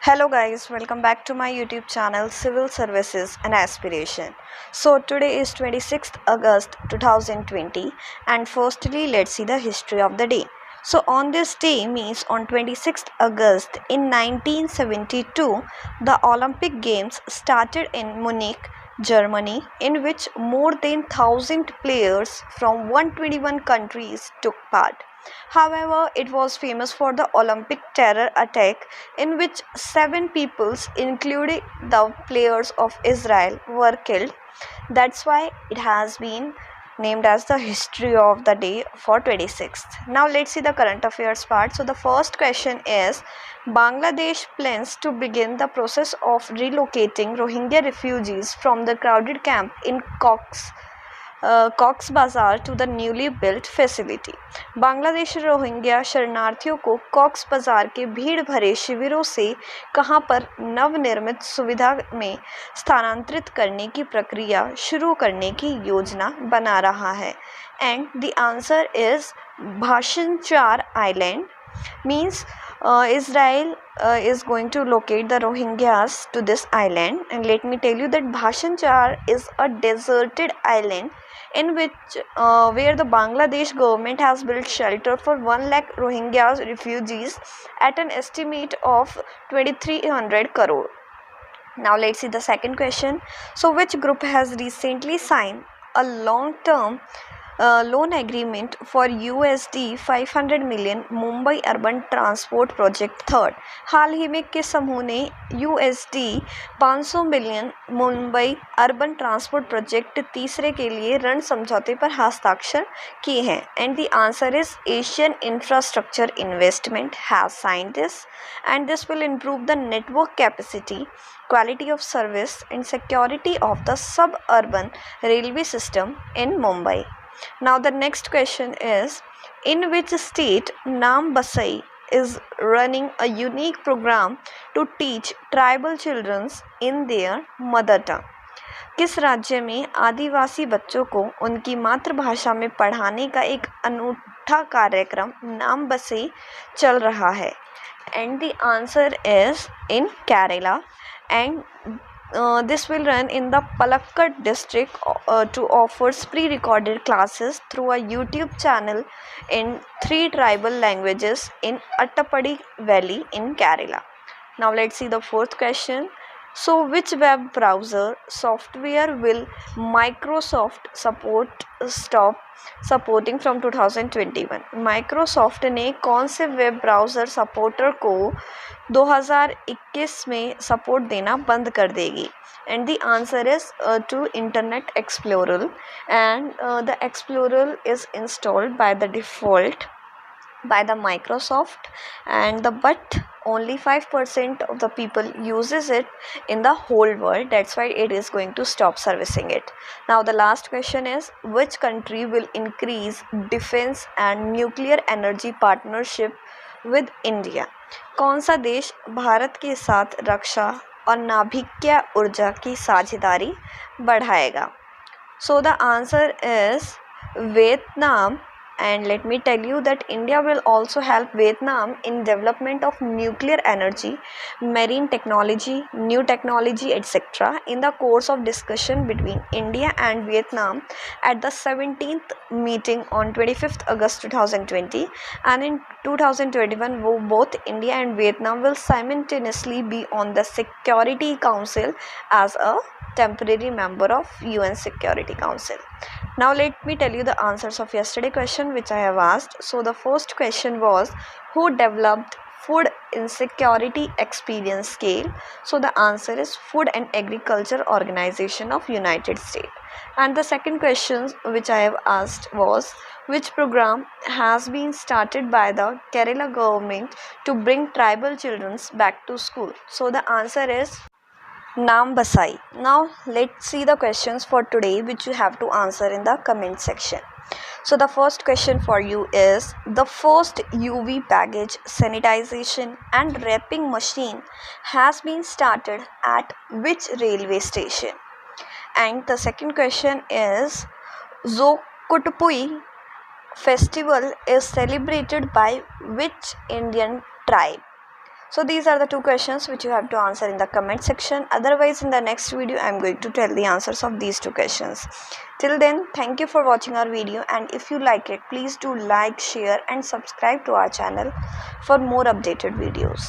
Hello guys, welcome back to my YouTube channel Civil Services and Aspiration. So today is 26th August 2020 and firstly let's see the history of the day. So on this day means on 26th August in 1972 the Olympic Games started in Munich, Germany, in which more than 1000 players from 121 countries took part. However, it was famous for the Olympic terror attack in which 7 people, including the players of Israel, were killed. That's why it has been named as the history of the day for 26th. Now let's see the current affairs part. So the first question is Bangladesh plans to begin the process of relocating Rohingya refugees from the crowded camp in Cox's Bazar to the newly built facility. Bangladesh Rohingya शरणार्थियों को COX बाजार के भीड़ भरे शिविरों से कहां पर नवनिर्मित सुविधा में स्थानांतरित करने की प्रक्रिया शुरू करने की योजना बना रहा है। एंड द आंसर इज भाषण चार island means Israel is going to locate the Rohingyas to this island. And let me tell you that Bhashan Char is a deserted island in which where the Bangladesh government has built shelter for 1 lakh Rohingya refugees at an estimate of 2300 crore. Now let's see the second question. So which group has recently signed a long-term loan agreement for USD 500 million Mumbai urban transport project third? हाल ही में किस समूह ने USD 500 million Mumbai urban transport project तीसरे के लिए ऋण समझौते पर हस्ताक्षर किए हैं? And the answer is Asian Infrastructure Investment has signed this and this will improve the network capacity, quality of service and security of the suburban railway system in Mumbai. Now the next question is in which state Naam Basai is running a unique program to teach tribal children in their mother tongue? किस राज्य में आदिवासी बच्चों को उनकी मातृभाषा में पढ़ाने का एक अनूठा कार्यक्रम नाम बसई चल रहा है? And the answer is in Kerala, and this will run in the Palakkad district to offers pre-recorded classes through a YouTube channel in 3 tribal languages in Attapadi Valley in Kerala. Now let's see the fourth question. So which web browser software will Microsoft stop supporting from 2021? Microsoft ने कौन से web browser supporter को 2021 में support देना बंद कर देगी? And the answer is two Internet Explorer, and the Explorer is installed by the default by the Microsoft, and but only 5% of the people uses it in the whole world. That's why it is going to stop servicing it. Now the last question is which country will increase defense and nuclear energy partnership with India? कौन सा देश भारत के साथ रक्षा और नाभिकीय ऊर्जा की साझेदारी बढ़ाएगा? So the answer is Vietnam. And let me tell you that India will also help Vietnam in development of nuclear energy, marine technology, new technology, etc. in the course of discussion between India and Vietnam at the 17th meeting on 25th August 2020. And in 2021, both India and Vietnam will simultaneously be on the Security Council as a temporary member of UN Security Council. Now let me tell you the answers of yesterday question which I have asked. So the first question was who developed food insecurity experience scale? So the answer is Food and Agriculture Organization of United States. And the second question which I have asked was which program has been started by the Kerala government to bring tribal children back to school? So the answer is Naam Basai. Now let's see the questions for today which you have to answer in the comment section. So the first question for you is the first UV baggage sanitization and wrapping machine has been started at which railway station? And the second question is Zokutpui festival is celebrated by which Indian tribe? So these are the two questions which you have to answer in the comment section. Otherwise, in the next video I am going to tell the answers of these two questions. Till then, thank you for watching our video, and if you like it, please do like, share and subscribe to our channel for more updated videos.